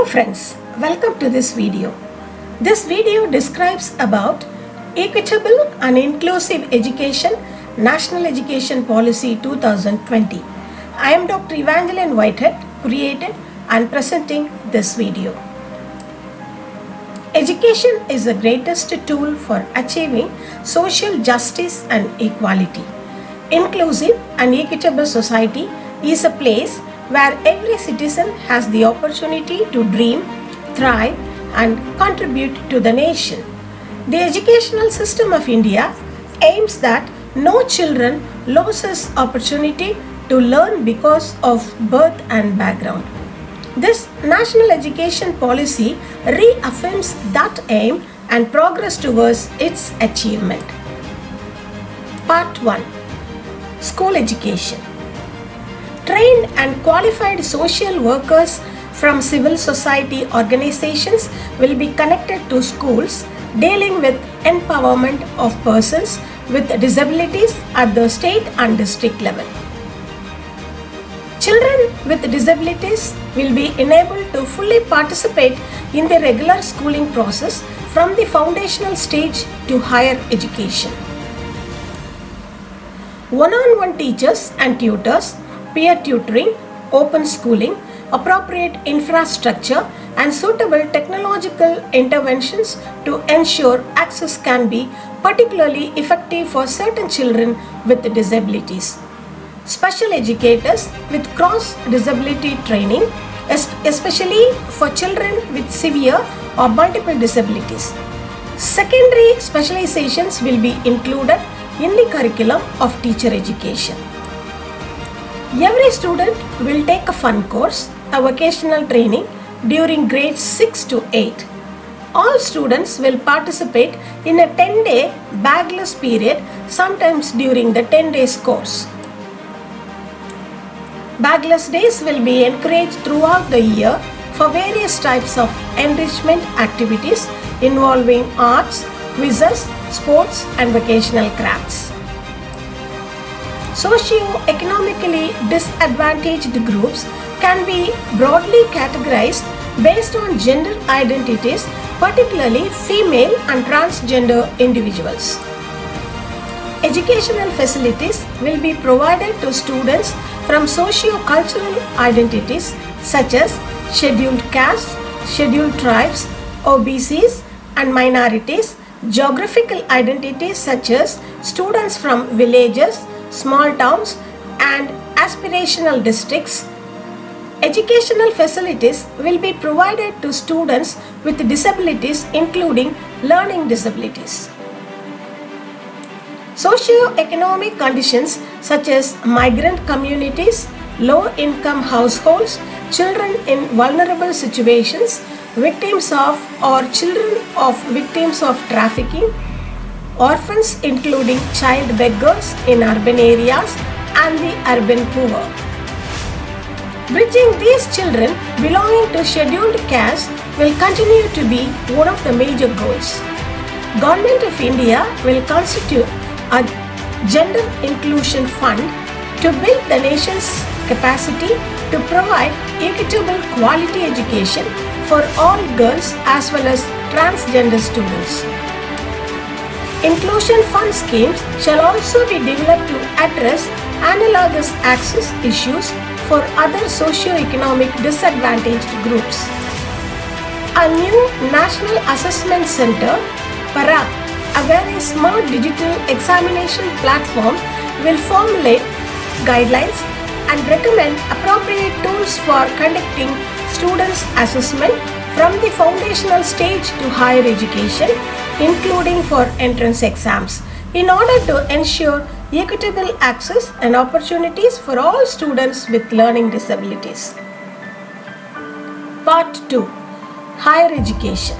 Hello friends, welcome to this video. This video describes about Equitable and Inclusive Education National Education Policy 2020. I am Dr. Evangeline Whitehead, created and presenting this video. Education is the greatest tool for achieving social justice and equality. Inclusive and equitable society is a place where every citizen has the opportunity to dream, thrive, and contribute to the nation. The educational system of India aims that no children loses opportunity to learn because of birth and background. This national education policy reaffirms that aim and progress towards its achievement. Part 1. School education. Trained and qualified social workers from civil society organizations will be connected to schools dealing with empowerment of persons with disabilities at the state and district level. Children with disabilities will be enabled to fully participate in the regular schooling process from the foundational stage to higher education. One-on-one teachers and tutors, peer tutoring, open schooling, appropriate infrastructure, and suitable technological interventions to ensure access can be particularly effective for certain children with disabilities. Special educators with cross-disability training, especially for children with severe or multiple disabilities. Secondary specializations will be included in the curriculum of teacher education. Every student will take a fun course, a vocational training during grades 6 to 8. All students will participate in a 10-day bagless period, sometimes during the 10 days course. Bagless days will be encouraged throughout the year for various types of enrichment activities involving arts, quizzes, sports, and vocational crafts. Socio-economically disadvantaged groups can be broadly categorized based on gender identities, particularly female and transgender individuals. Educational facilities will be provided to students from socio-cultural identities such as scheduled castes, scheduled tribes, OBCs, and minorities, geographical identities such as students from villages, small towns, and aspirational districts. Educational facilities will be provided to students with disabilities, including learning disabilities. Socio-economic conditions such as migrant communities, low-income households, children in vulnerable situations, victims of or children of victims of trafficking, orphans including child beggars in urban areas, and the urban poor. Bridging these children belonging to scheduled castes will continue to be one of the major goals. Government of India will constitute a gender inclusion fund to build the nation's capacity to provide equitable quality education for all girls as well as transgender students. Inclusion fund schemes shall also be developed to address analogous access issues for other socio-economic disadvantaged groups. A new National Assessment Center, PARA, a very smart digital examination platform, will formulate guidelines and recommend appropriate tools for conducting students' assessment from the foundational stage to higher education, including for entrance exams, in order to ensure equitable access and opportunities for all students with learning disabilities. Part 2. Higher education.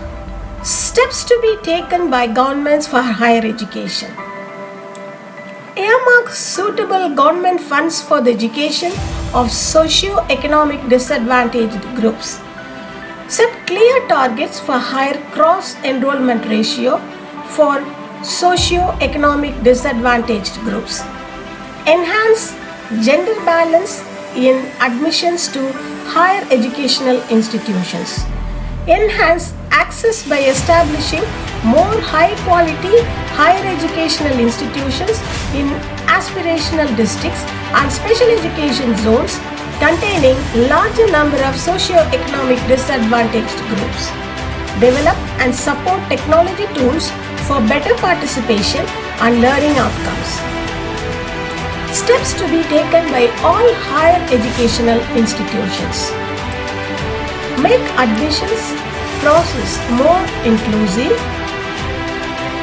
Steps to be taken by governments for higher education. Earmark suitable government funds for the education of socio-economic disadvantaged groups. Set clear targets for higher cross-enrollment ratio for socio-economic disadvantaged groups. Enhance gender balance in admissions to higher educational institutions. Enhance access by establishing more high quality higher educational institutions in aspirational districts and special education zones containing larger number of socio-economic disadvantaged groups. Develop and support technology tools for better participation and learning outcomes. Steps to be taken by all higher educational institutions. Make admissions process more inclusive.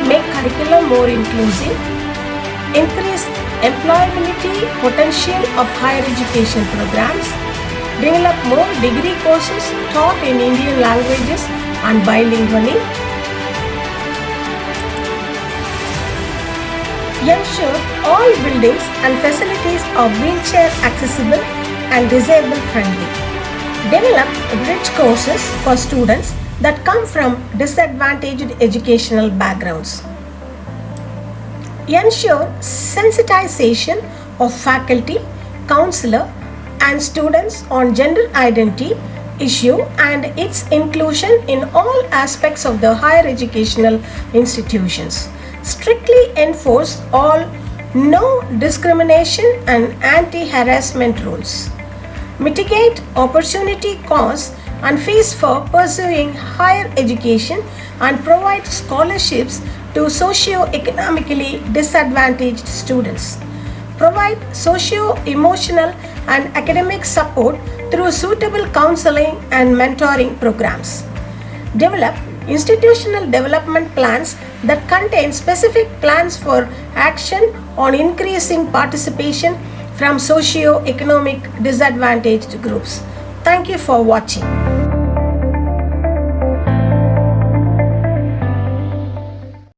Make curriculum more inclusive. Increase employability potential of higher education programs. Develop more degree courses taught in Indian languages and bilingually. Ensure all buildings and facilities are wheelchair accessible and disabled friendly. Develop bridge courses for students that come from disadvantaged educational backgrounds. Ensure sensitization of faculty, counselor, and students on gender identity issue and its inclusion in all aspects of the higher educational institutions. Strictly enforce all no discrimination and anti-harassment rules. Mitigate opportunity costs and fees for pursuing higher education and provide scholarships to socio-economically disadvantaged students. Provide socio-emotional and academic support through suitable counseling and mentoring programs. Develop institutional development plans that contain specific plans for action on increasing participation from socio-economic disadvantaged groups. Thank you for watching.